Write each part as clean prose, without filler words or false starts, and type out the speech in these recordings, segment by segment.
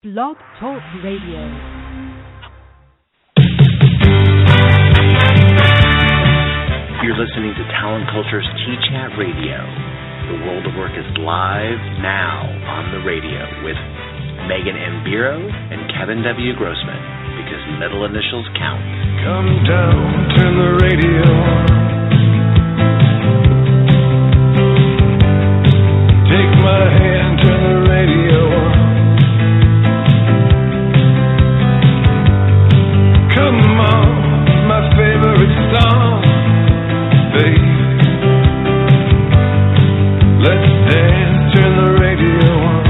Blog Talk Radio. You're listening to Talent Culture's T-Chat Radio. The World of Work is live now on the radio with Megan M. Biro and Kevin W. Grossman, because middle initials count. Come down, turn the radio on. Take my hand, turn the radio on. Come on, my favorite song, babe. Let's dance, turn the radio on.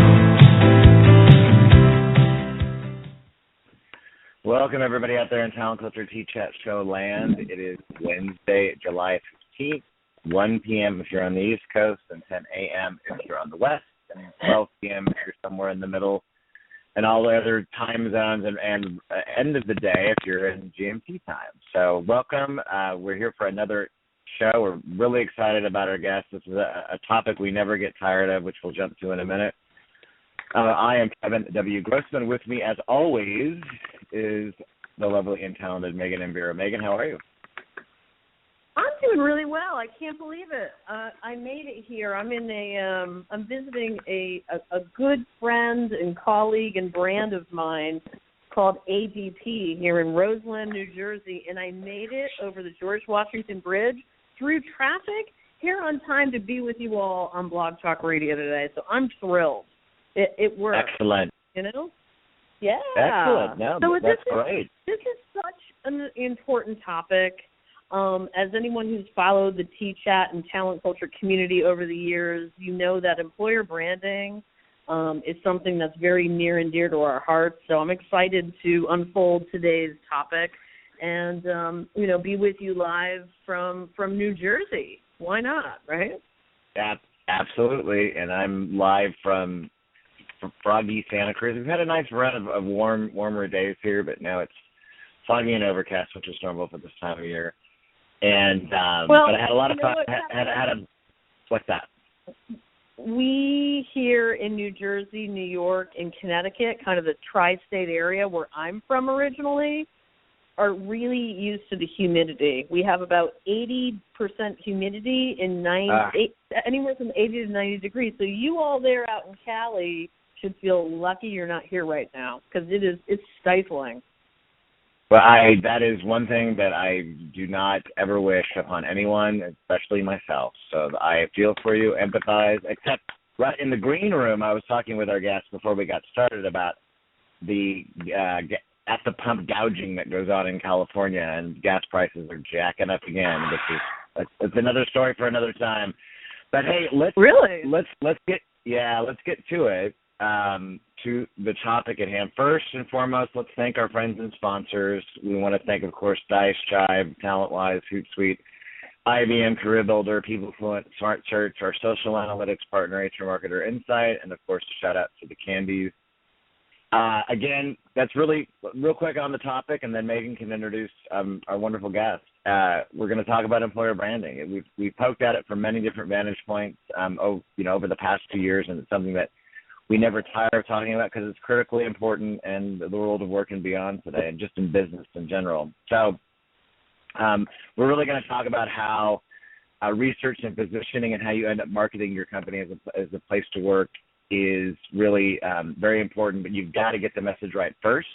Welcome, everybody out there in Talent Culture T-Chat Show land. It is Wednesday, July 15th, 1 p.m. if you're on the East Coast, and 10 a.m. if you're on the West, and 12 p.m. if you're somewhere in the middle, and all the other time zones, and end of the day if you're in GMT time. So welcome. We're here for another show. We're really excited about our guest. This is a topic we never get tired of, which we'll jump to in a minute. I am Kevin W. Grossman. With me, as always, is the lovely and talented Megan M. Biro. Megan, how are you? I'm doing really well. I can't believe it. I made it here. I'm in I'm visiting a good friend and colleague and brand of mine called ADP here in Roseland, New Jersey, and I made it over the George Washington Bridge through traffic here on time to be with you all on Blog Talk Radio today. So I'm thrilled. It worked. Excellent. You know? Yeah. Excellent. No, so that's great. This is such an important topic. As anyone who's followed the T-Chat and talent culture community over the years, you know that employer branding is something that's very near and dear to our hearts. So I'm excited to unfold today's topic and, be with you live from New Jersey. Why not, right? Absolutely. And I'm live from Froggy, Santa Cruz. We've had a nice run of warmer days here, but now it's foggy and overcast, which is normal for this time of year. And but I had a lot of fun. What's that? We here in New Jersey, New York, and Connecticut, kind of the tri-state area where I'm from originally, are really used to the humidity. We have about 80% humidity in anywhere from 80 to 90 degrees. So you all there out in Cali should feel lucky you're not here right now, because it's stifling. Well, that is one thing that I do not ever wish upon anyone, especially myself. So I feel for you, empathize, except right in the green room, I was talking with our guests before we got started about the at-the-pump gouging that goes on in California, and gas prices are jacking up again, which is it's another story for another time. But, hey, let's get to it. To the topic at hand. First and foremost, let's thank our friends and sponsors. We want to thank, of course, Dice, Jive, TalentWise, Hootsuite, IBM Career Builder, PeopleFluent, Smart Search, our social analytics partner, HR Marketer Insight, and, of course, a shout-out to the Candies. Again, that's really real quick on the topic, and then Megan can introduce our wonderful guest. We're going to talk about employer branding. We've poked at it from many different vantage points over the past 2 years, and it's something that we never tire of talking about because it's critically important in the world of work and beyond today, and just in business in general. So we're really going to talk about how research and positioning and how you end up marketing your company as a place to work is really very important, but you've got to get the message right first,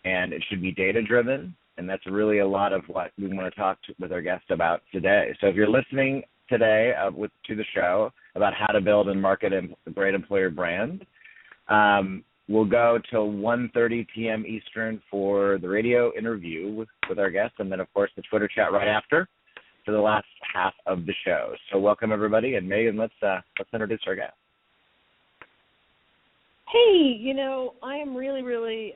and it should be data-driven, and that's really a lot of what we want to talk with our guest about today. So if you're listening today to the show about how to build and market a great employer brand, we'll go till 1:30 p.m. Eastern for the radio interview with our guest, and then, of course, the Twitter chat right after for the last half of the show. So welcome, everybody, and Megan, let's introduce our guest. Hey, I am really, really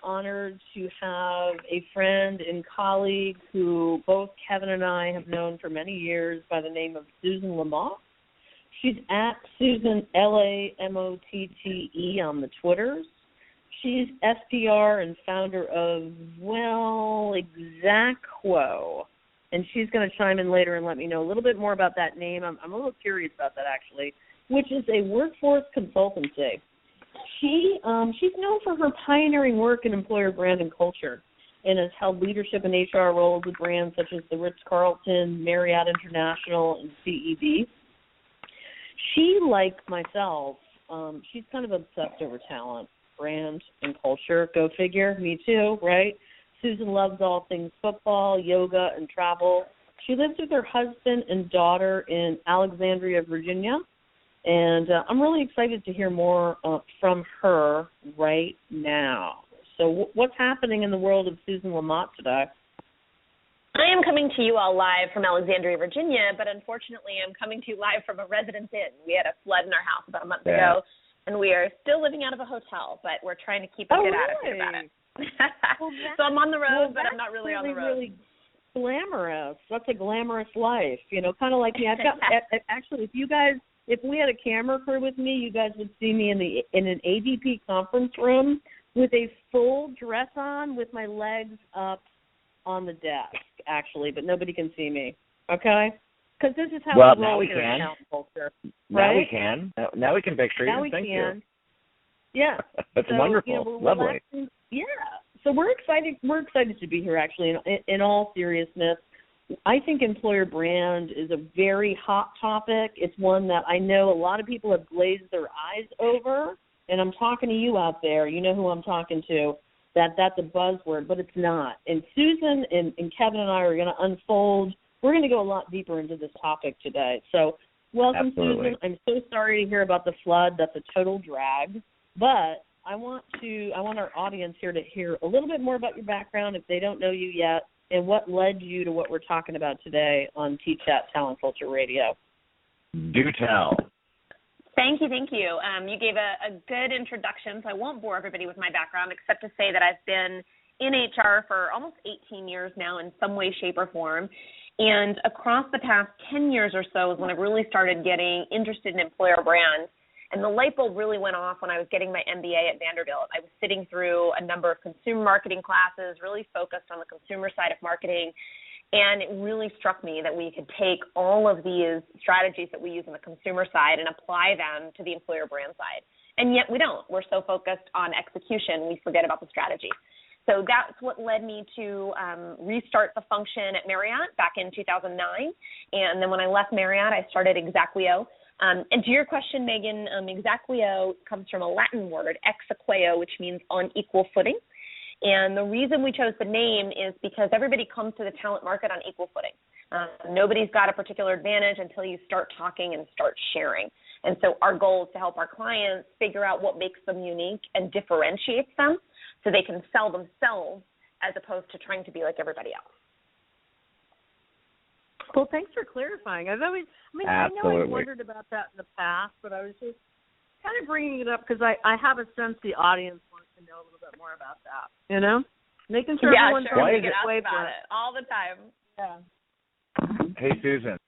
honored to have a friend and colleague who both Kevin and I have known for many years by the name of Susan Lamotte. She's at Susan, Lamotte on the Twitters. She's SPR and founder of, Exactquo. And she's going to chime in later and let me know a little bit more about that name. I'm a little curious about that, actually, which is a workforce consultancy. she's known for her pioneering work in employer brand and culture, and has held leadership and HR roles with brands such as the Ritz-Carlton, Marriott International, and CEB. She, like myself, she's kind of obsessed over talent, brand, and culture. Go figure, me too, right? Susan loves all things football, yoga, and travel. She lives with her husband and daughter in Alexandria, Virginia, and I'm really excited to hear more from her right now. So what's happening in the world of Susan Lamott today? I am coming to you all live from Alexandria, Virginia, but unfortunately I'm coming to you live from a Residence Inn. We had a flood in our house about a month ago, and we are still living out of a hotel, but we're trying to keep a good attitude about it. Well, so I'm on the road, but I'm not really on the road. Really glamorous. That's a glamorous life, kind of like me. I've got actually, if we had a camera crew with me, you guys would see me in an ADP conference room with a full dress on, with my legs up on the desk, actually, but nobody can see me. Okay? Because this is how we roll here in Talent Culture. Right? Now we can. Now we can picture you. Now we Thank can. you. Yeah. That's wonderful. Lovely. Yeah. So we're excited. We're excited to be here. Actually, in all seriousness, I think employer brand is a very hot topic. It's one that I know a lot of people have glazed their eyes over, and I'm talking to you out there. You know who I'm talking to. That's a buzzword, but it's not. And Susan and Kevin and I are going to unfold. We're going to go a lot deeper into this topic today. So welcome, Absolutely. Susan. I'm so sorry to hear about the flood. That's a total drag. But I want our audience here to hear a little bit more about your background if they don't know you yet, and what led you to what we're talking about today on T-Chat Talent Culture Radio. Do tell. Thank you. You gave a good introduction, so I won't bore everybody with my background except to say that I've been in HR for almost 18 years now in some way, shape, or form. And across the past 10 years or so is when I really started getting interested in employer brand. And the light bulb really went off when I was getting my MBA at Vanderbilt. I was sitting through a number of consumer marketing classes, really focused on the consumer side of marketing. And it really struck me that we could take all of these strategies that we use on the consumer side and apply them to the employer brand side. And yet we don't. We're so focused on execution, we forget about the strategy. So that's what led me to restart the function at Marriott back in 2009. And then when I left Marriott, I started Exequio. And to your question, Megan, Exequio comes from a Latin word, exequeo, which means on equal footing. And the reason we chose the name is because everybody comes to the talent market on equal footing. Nobody's got a particular advantage until you start talking and start sharing. And so our goal is to help our clients figure out what makes them unique and differentiates them so they can sell themselves as opposed to trying to be like everybody else. Well, thanks for clarifying. I know I've wondered about that in the past, but I was just kind of bringing it up because I have a sense the audience wants to know a little bit more about that, Making sure everyone's sure. trying to get away about it all the time. Yeah. Hey, Susan,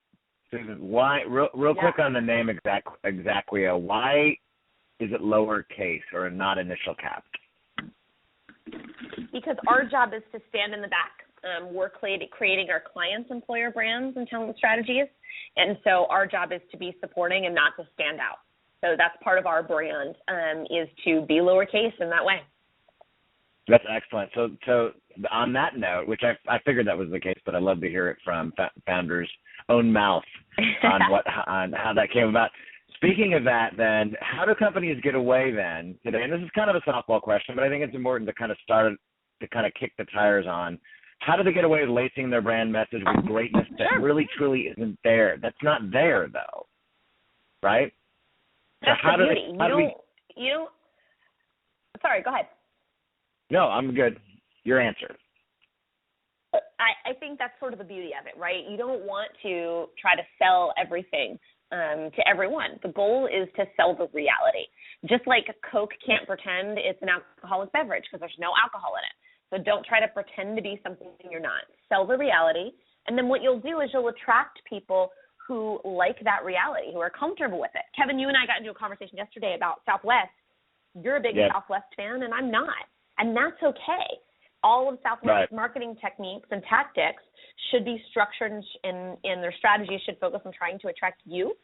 why, real quick on the name Exequio, why is it lowercase or not initial capped? Because our job is to stand in the back. We're creating our clients' employer brands and talent strategies, and so our job is to be supporting and not to stand out. So that's part of our brand, is to be lowercase in that way. That's excellent. So on that note, which I figured that was the case, but I'd love to hear it from founder's own mouth on how that came about. Speaking of that, then, how do companies get away then today? And this is kind of a softball question, but I think it's important to kind of kick the tires on. How do they get away with lacing their brand message with greatness that really, truly isn't there? That's not there, though, right? That's so the beauty. Sorry, go ahead. No, I'm good. Your answer. I think that's sort of the beauty of it, right? You don't want to try to sell everything to everyone. The goal is to sell the reality. Just like Coke can't pretend it's an alcoholic beverage because there's no alcohol in it. So don't try to pretend to be something you're not. Sell the reality, and then what you'll do is you'll attract people who like that reality, who are comfortable with it. Kevin, you and I got into a conversation yesterday about Southwest. You're a big Southwest fan, and I'm not, and that's okay. All of Southwest marketing techniques and tactics should be structured, and their strategy should focus on trying to attract you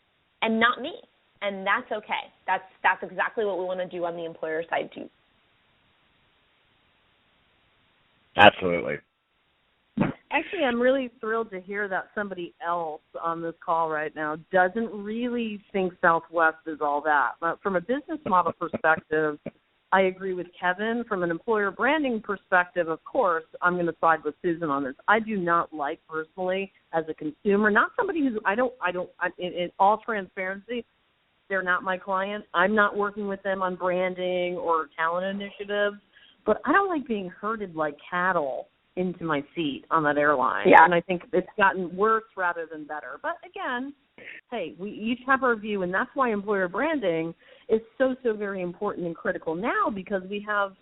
and not me. And that's okay. That's exactly what we want to do on the employer side too. Absolutely. Actually, I'm really thrilled to hear that somebody else on this call right now doesn't really think Southwest is all that. But from a business model perspective, I agree with Kevin. From an employer branding perspective, of course, I'm going to side with Susan on this. I do not like personally as a consumer, not somebody who's, in all transparency, they're not my client. I'm not working with them on branding or talent initiatives, but I don't like being herded like cattle into my seat on that airline. Yeah. And I think it's gotten worse rather than better. But again, hey, we each have our view, and that's why employer branding is so very important and critical now, because we have,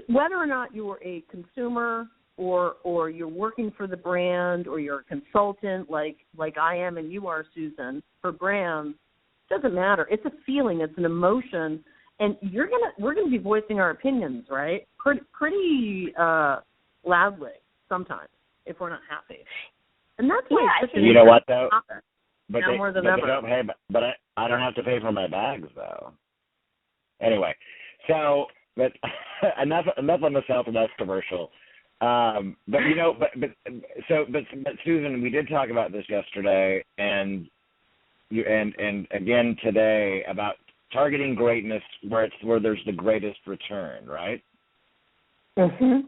whether or not you're a consumer or you're working for the brand or you're a consultant like I am and you are, Susan, for brands, it doesn't matter. It's a feeling. It's an emotion. And we're gonna be voicing our opinions, right? Pretty loudly sometimes if we're not happy, and that's why. Yeah, you know what though? But they don't pay. But I don't have to pay for my bags though. Anyway, so but enough on the Southwest commercial. But Susan, we did talk about this yesterday, and again today about targeting greatness where there's the greatest return, right? Mm-hmm.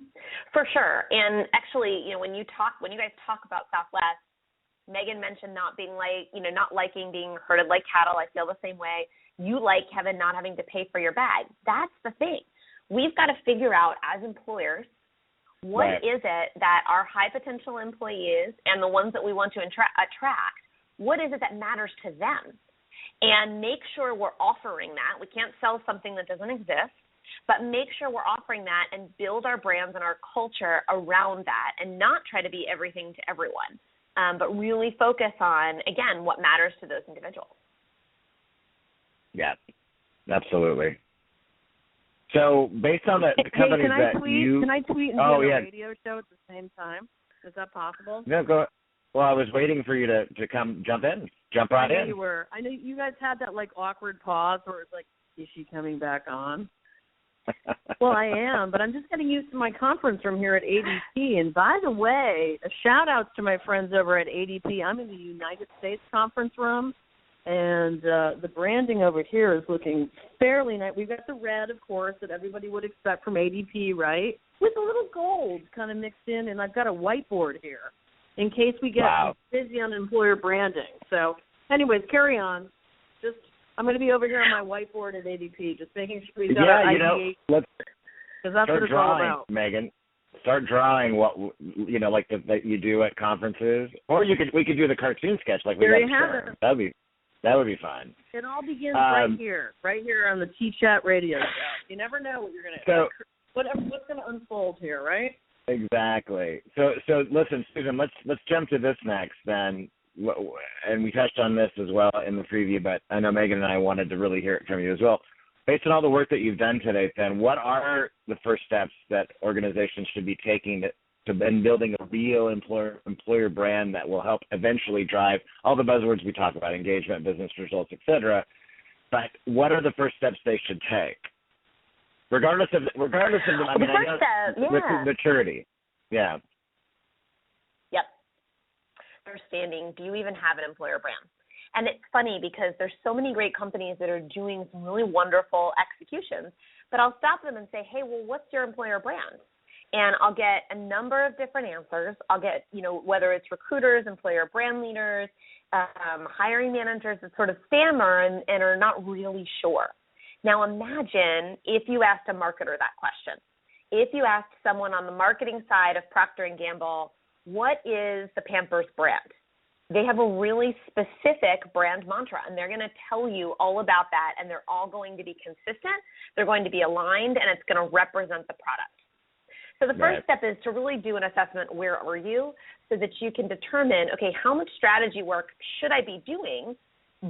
For sure. And actually, when you guys talk about Southwest, Megan mentioned not liking being herded like cattle. I feel the same way. You like, Kevin, not having to pay for your bag. That's the thing. We've got to figure out as employers, what is it that our high potential employees and the ones that we want to attract, what is it that matters to them? And make sure we're offering that. We can't sell something that doesn't exist, but make sure we're offering that and build our brands and our culture around that, and not try to be everything to everyone, but really focus on, again, what matters to those individuals. Yeah, absolutely. So based on the companies can I tweet and do a radio show at the same time? Is that possible? No, go. Well, I was waiting for you to jump right in. I know you were. I know you guys had that awkward pause where it's like, is she coming back on? Well, I am, but I'm just getting used to my conference room here at ADP. And by the way, a shout out to my friends over at ADP. I'm in the United States conference room, and the branding over here is looking fairly nice. We've got the red, of course, that everybody would expect from ADP, right? With a little gold kind of mixed in, and I've got a whiteboard here in case we get busy on employer branding. So, anyways, carry on. I'm going to be over here on my whiteboard at ADP, just making sure we've got our ideation. Let's that's what it's all about. Megan. Start drawing what that you do at conferences, or we could do the cartoon sketch like we there got. You have it. That would be fun. It all begins right here on the T-Chat radio show. You never know what you're going to. What's going to unfold here, right? Exactly. So listen, Susan, let's jump to this next then. And we touched on this as well in the preview, but I know Megan and I wanted to really hear it from you as well. Based on all the work that you've done today, then, what are the first steps that organizations should be taking to building a real employer brand that will help eventually drive all the buzzwords we talk about, engagement, business results, et cetera? But what are the first steps they should take, regardless of maturity? Yeah. Understanding, do you even have an employer brand? And it's funny because there's so many great companies that are doing some really wonderful executions, but I'll stop them and say, hey, well, what's your employer brand? And I'll get a number of different answers. I'll get, whether it's recruiters, employer brand leaders, hiring managers that sort of stammer and are not really sure. Now imagine if you asked a marketer that question. If you asked someone on the marketing side of Procter & Gamble, what is the Pampers brand? They have a really specific brand mantra, and they're going to tell you all about that, and they're all going to be consistent, they're going to be aligned, and it's going to represent the product. So the first step is to really do an assessment, where are you, so that you can determine, okay, how much strategy work should I be doing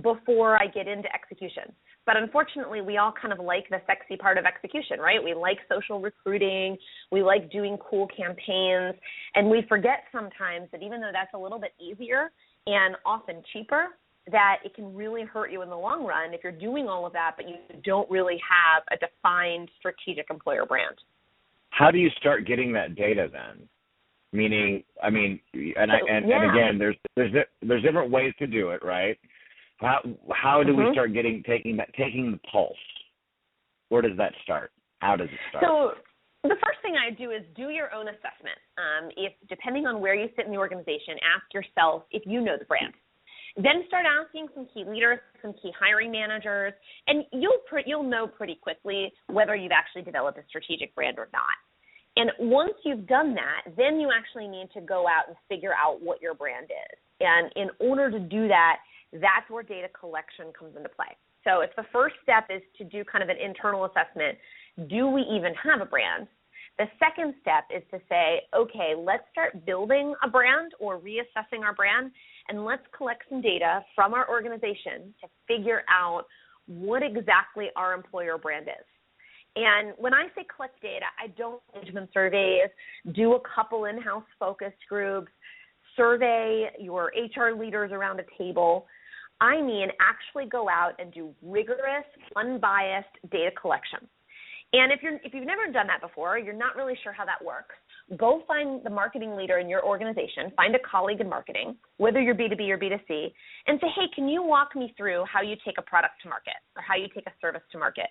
before I get into execution? But unfortunately, we all kind of like the sexy part of execution, right? We like social recruiting. We like doing cool campaigns. And we forget sometimes that even though that's a little bit easier and often cheaper, that it can really hurt you in the long run if you're doing all of that, but you don't really have a defined strategic employer brand. How do you start getting that data then? Meaning, and again, there's different ways to do it, right? How do we start taking the pulse? Where does that start? How does it start? So the first thing I do is do your own assessment. If depending on where you sit in the organization, ask yourself if you know the brand. Then start asking some key leaders, some key hiring managers, and you'll know pretty quickly whether you've actually developed a strategic brand or not. And once you've done that, then you actually need to go out and figure out what your brand is. And in order to do that, that's where data collection comes into play. So if the first step is to do kind of an internal assessment, do we even have a brand? The second step is to say, okay, let's start building a brand or reassessing our brand, and let's collect some data from our organization to figure out what exactly our employer brand is. And when I say collect data, I don't engagement surveys, do a couple in-house focus groups, survey your HR leaders around a table. I mean actually go out and do rigorous, unbiased data collection. And if you've never done that before, you're not really sure how that works, go find the marketing leader in your organization, find a colleague in marketing, whether you're B2B or B2C, and say, hey, can you walk me through how you take a product to market or how you take a service to market?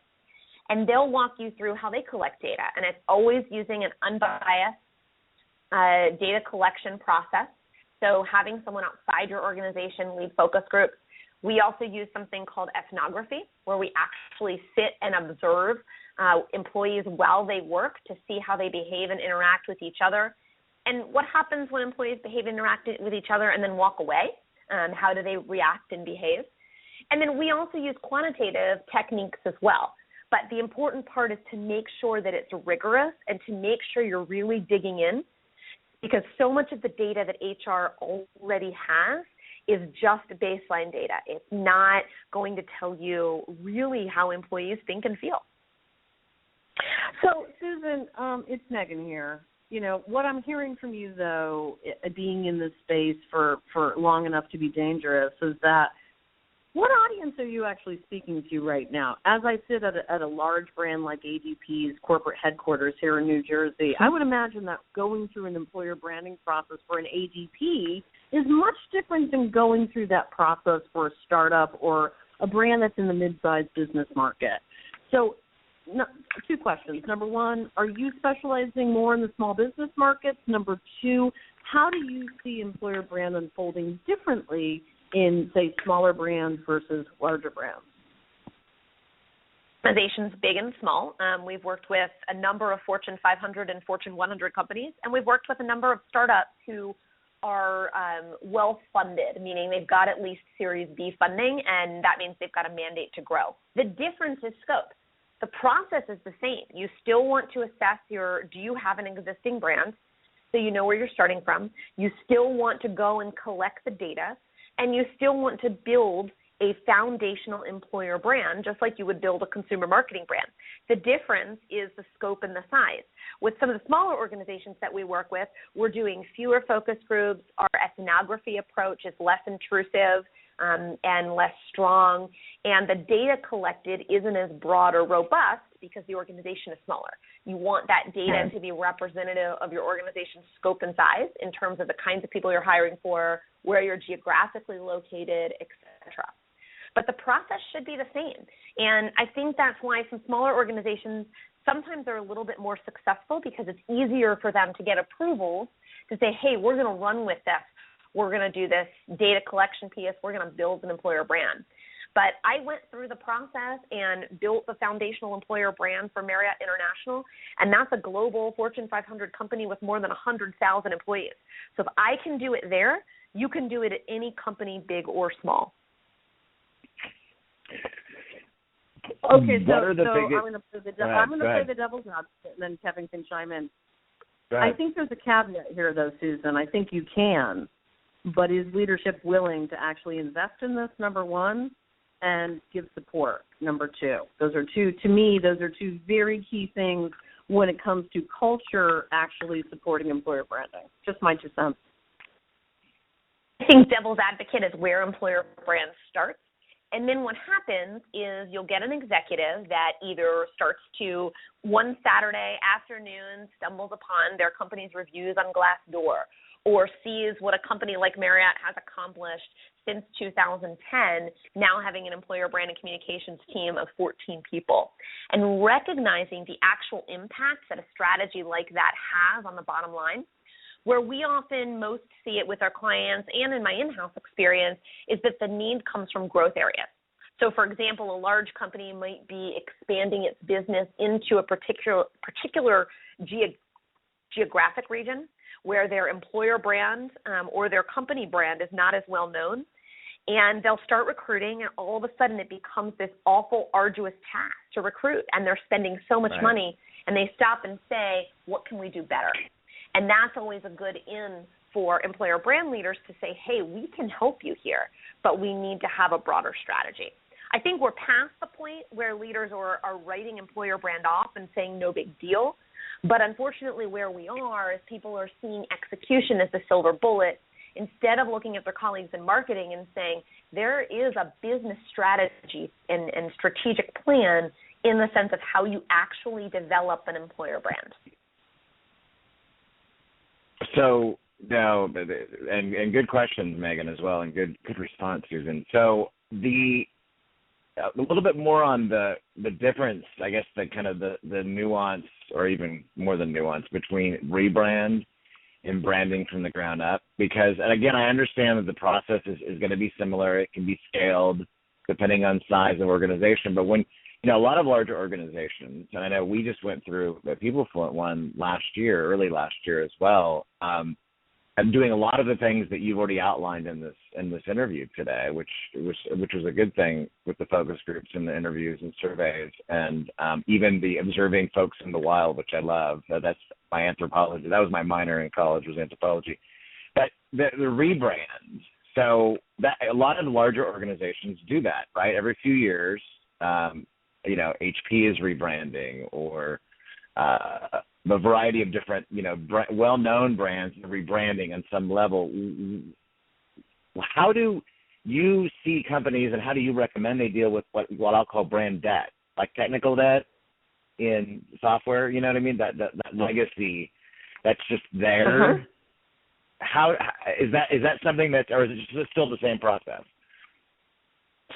And they'll walk you through how they collect data. And it's always using an unbiased data collection process. So having someone outside your organization lead focus groups. We also use something called ethnography, where we actually sit and observe employees while they work to see how they behave and interact with each other. And what happens when employees behave and interact with each other and then walk away? How do they react and behave? And then we also use quantitative techniques as well. But the important part is to make sure that it's rigorous and to make sure you're really digging in, because so much of the data that HR already has is just baseline data. It's not going to tell you really how employees think and feel. So, Susan, it's Megan here. You know, what I'm hearing from you, though, being in this space for long enough to be dangerous, is that what audience are you actually speaking to right now? As I sit at a large brand like ADP's corporate headquarters here in New Jersey, I would imagine that going through an employer branding process for an ADP is much different than going through that process for a startup or a brand that's in the mid-sized business market. So, two questions. Number one, are you specializing more in the small business markets? Number two, how do you see employer brand unfolding differently in, say, smaller brands versus larger brands? Organizations big and small. We've worked with a number of Fortune 500 and Fortune 100 companies, and we've worked with a number of startups who are well-funded, meaning they've got at least Series B funding, and that means they've got a mandate to grow. The difference is scope. The process is the same. You still want to assess do you have an existing brand, so you know where you're starting from. You still want to go and collect the data, and you still want to build a foundational employer brand, just like you would build a consumer marketing brand. The difference is the scope and the size. With some of the smaller organizations that we work with, we're doing fewer focus groups. Our ethnography approach is less intrusive and less strong, and the data collected isn't as broad or robust because the organization is smaller. You want that data to be representative of your organization's scope and size in terms of the kinds of people you're hiring for, where you're geographically located, et cetera. But the process should be the same. And I think that's why some smaller organizations sometimes are a little bit more successful, because it's easier for them to get approvals to say, hey, we're going to run with this. We're going to do this data collection piece. We're going to build an employer brand. But I went through the process and built the foundational employer brand for Marriott International, and that's a global Fortune 500 company with more than 100,000 employees. So if I can do it there, you can do it at any company, big or small. Okay, so I'm going to play the devil's advocate, and then Kevin can chime in. I think there's a caveat here, though, Susan. I think you can, but is leadership willing to actually invest in this, number one, and give support, number two? Those are two very key things when it comes to culture actually supporting employer branding. Just my 2 cents. think devil's advocate is where employer brand starts. And then what happens is you'll get an executive that either starts to, one Saturday afternoon, stumbles upon their company's reviews on Glassdoor, or sees what a company like Marriott has accomplished since 2010, now having an employer brand and communications team of 14 people. And recognizing the actual impact that a strategy like that has on the bottom line. Where we often most see it with our clients and in my in-house experience is that the need comes from growth areas. So, for example, a large company might be expanding its business into a particular geographic region where their employer brand or their company brand is not as well known. And they'll start recruiting, and all of a sudden it becomes this awful, arduous task to recruit. And they're spending so much money, and they stop and say, what can we do better? And that's always a good in for employer brand leaders to say, hey, we can help you here, but we need to have a broader strategy. I think we're past the point where leaders are writing employer brand off and saying no big deal. But unfortunately, where we are is people are seeing execution as the silver bullet instead of looking at their colleagues in marketing and saying there is a business strategy and strategic plan in the sense of how you actually develop an employer brand. So, no, and good questions, Megan, as well, and good response, Susan. So a little bit more on the difference, I guess, the kind of the nuance, or even more than nuance, between rebrand and branding from the ground up. Because, and again, I understand that the process is going to be similar. It can be scaled depending on size of organization. But when, a lot of larger organizations, and I know we just went through the PeopleFluent one early last year as well, I'm doing a lot of the things that you've already outlined in this interview today, which was a good thing with the focus groups and the interviews and surveys, and even the observing folks in the wild, which I love. That's my anthropology. That was my minor in college, was anthropology. But the rebrand. So that a lot of larger organizations do that, right? Every few years. HP is rebranding, or a variety of different, well-known brands rebranding on some level. How do you see companies, and how do you recommend they deal with what I'll call brand debt, like technical debt in software? You know what I mean? That legacy that's just there. Uh-huh. How is that something that, or is it still the same process?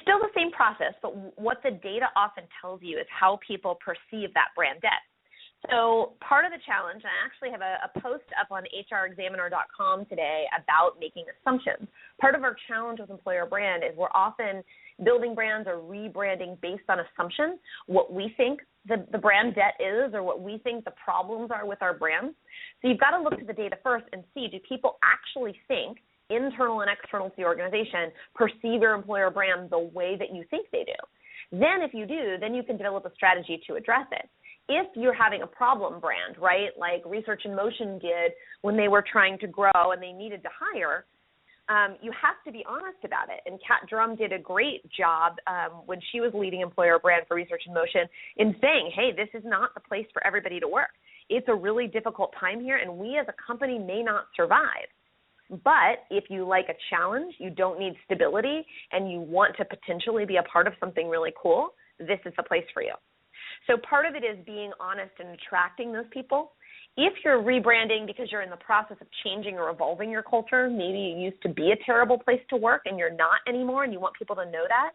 Still the same process, but what the data often tells you is how people perceive that brand debt. So part of the challenge, and I actually have a post up on hrexaminer.com today about making assumptions. Part of our challenge with employer brand is we're often building brands or rebranding based on assumptions, what we think the brand debt is, or what we think the problems are with our brands. So you've got to look to the data first and see, do people actually think, internal and external to the organization, perceive your employer brand the way that you think they do? Then if you do, then you can develop a strategy to address it. If you're having a problem brand, right, like Research in Motion did when they were trying to grow and they needed to hire, you have to be honest about it. And Kat Drum did a great job when she was leading employer brand for Research in Motion in saying, hey, this is not the place for everybody to work. It's a really difficult time here, and we as a company may not survive. But if you like a challenge, you don't need stability, and you want to potentially be a part of something really cool, this is the place for you. So part of it is being honest and attracting those people. If you're rebranding because you're in the process of changing or evolving your culture, maybe you used to be a terrible place to work and you're not anymore and you want people to know that,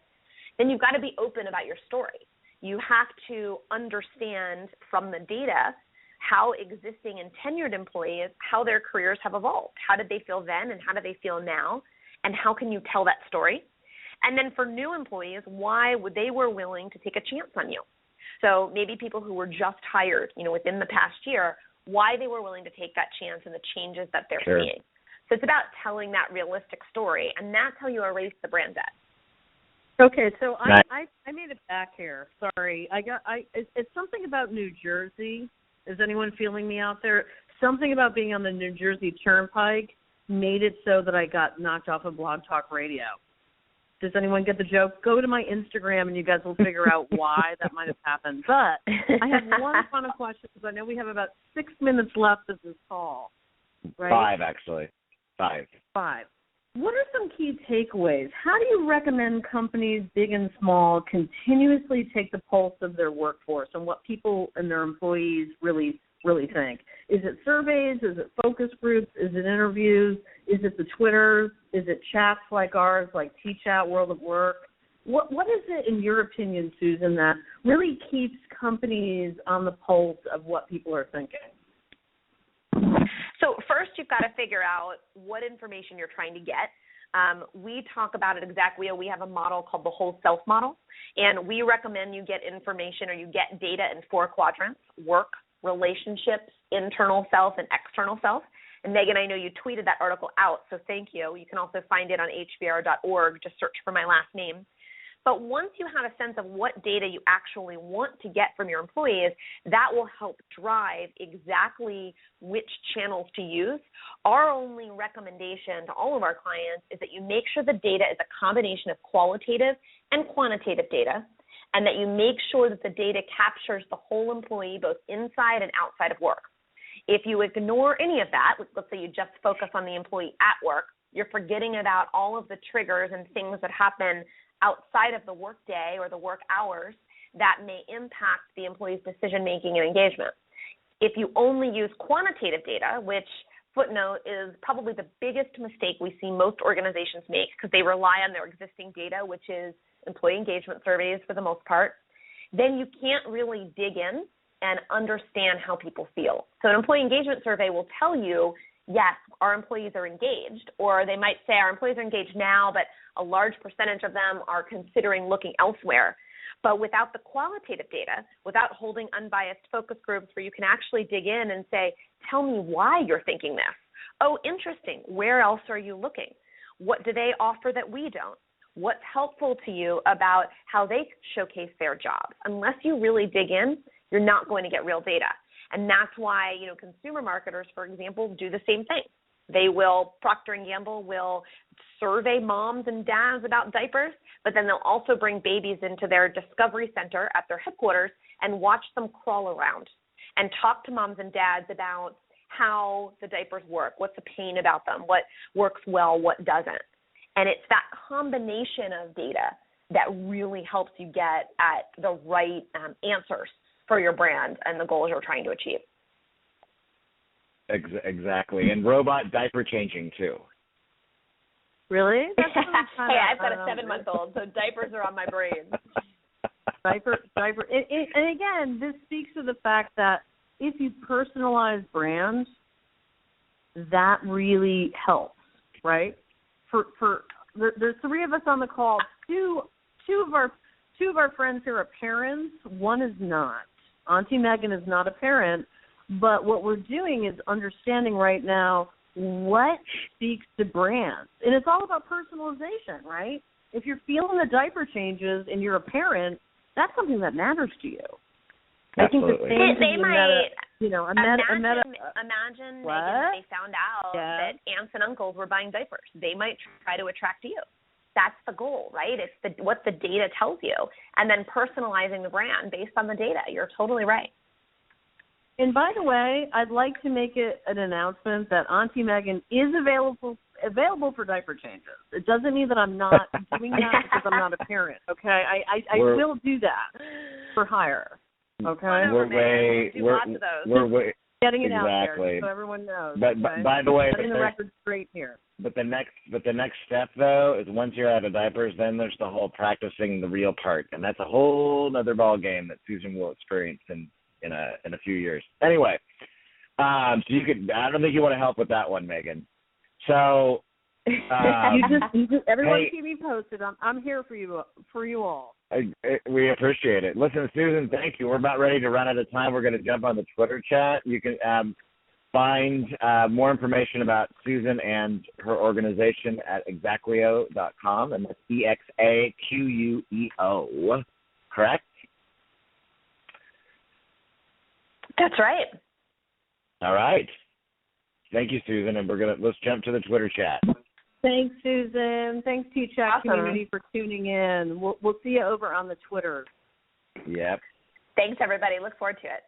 then you've got to be open about your story. You have to understand from the data how existing and tenured employees, how their careers have evolved. How did they feel then and how do they feel now? And how can you tell that story? And then for new employees, why they were willing to take a chance on you. So maybe people who were just hired, within the past year, why they were willing to take that chance and the changes that they're seeing. So it's about telling that realistic story, and that's how you erase the brand debt. Okay, so I made it back here. Sorry, it's something about New Jersey. Is anyone feeling me out there? Something about being on the New Jersey Turnpike made it so that I got knocked off of Blog Talk Radio. Does anyone get the joke? Go to my Instagram and you guys will figure out why that might have happened. But I have one final question because I know we have about 6 minutes left of this call. Right? 5, actually. 5. what are some key takeaways? How do you recommend companies, big and small, continuously take the pulse of their workforce and what people and their employees really think? Is it surveys? Is it focus groups? Is it interviews? Is it the Twitters? Is it chats like ours, like T-Chat, World of Work? What is it, in your opinion, Susan, that really keeps companies on the pulse of what people are thinking? So first, you've got to figure out what information you're trying to get. We talk about it exactly. We have a model called the whole self model, and we recommend you get information or you get data in 4 quadrants: work, relationships, internal self, and external self. And Megan, I know you tweeted that article out, so thank you. You can also find it on hbr.org. Just search for my last name. But once you have a sense of what data you actually want to get from your employees, that will help drive exactly which channels to use. Our only recommendation to all of our clients is that you make sure the data is a combination of qualitative and quantitative data, and that you make sure that the data captures the whole employee both inside and outside of work. If you ignore any of that, let's say you just focus on the employee at work, you're forgetting about all of the triggers and things that happen outside of the work day or the work hours that may impact the employee's decision-making and engagement. If you only use quantitative data, which footnote is probably the biggest mistake we see most organizations make because they rely on their existing data, which is employee engagement surveys for the most part, then you can't really dig in and understand how people feel. So an employee engagement survey will tell you, yes, our employees are engaged, or they might say our employees are engaged now, but a large percentage of them are considering looking elsewhere. But without the qualitative data, without holding unbiased focus groups where you can actually dig in and say, tell me why you're thinking this. Oh, interesting. Where else are you looking? What do they offer that we don't? What's helpful to you about how they showcase their jobs? Unless you really dig in, you're not going to get real data. And that's why, consumer marketers, for example, do the same thing. They will, Procter & Gamble will survey moms and dads about diapers, but then they'll also bring babies into their discovery center at their headquarters and watch them crawl around and talk to moms and dads about how the diapers work, what's the pain about them, what works well, what doesn't. And it's that combination of data that really helps you get at the right answers for your brand and the goals you're trying to achieve. Exactly. And robot diaper changing, too. Really? Hey, I've got a 7-month-old, so diapers are on my brain. Diaper. And again, this speaks to the fact that if you personalize brands, that really helps, right? There's 3 of us on the call. Two of our friends here are parents. One is not. Auntie Megan is not a parent, but what we're doing is understanding right now what speaks to brands. And it's all about personalization, right? If you're feeling the diaper changes and you're a parent, that's something that matters to you. Absolutely. I think the same they might Megan, imagine that they found out that aunts and uncles were buying diapers. They might try to attract you. That's the goal, right? It's what the data tells you, and then personalizing the brand based on the data. You're totally right. And by the way, I'd like to make it an announcement that Auntie Megan is available for diaper changes. It doesn't mean that I'm not doing that because I'm not a parent, okay? I will do that for hire, okay? We're getting it out exactly. there so everyone knows. But okay? by the way, setting the record straight here. But the next step though is once you're out of diapers, then there's the whole practicing the real part, and that's a whole other ball game that Susan will experience in a few years. Anyway, so you could. I don't think you want to help with that one, Megan. So you just everyone hey, keep me posted. I'm here for you all. We appreciate it. Listen, Susan, thank you. We're about ready to run out of time. We're going to jump on the Twitter chat. You can find more information about Susan and her organization at Exacqueo.com, and that's EXAQUEO, correct? That's right. All right. Thank you, Susan, and let's jump to the Twitter chat. Thanks, Susan. Thanks, T-Chat community, for tuning in. We'll see you over on the Twitter. Yep. Thanks, everybody. Look forward to it.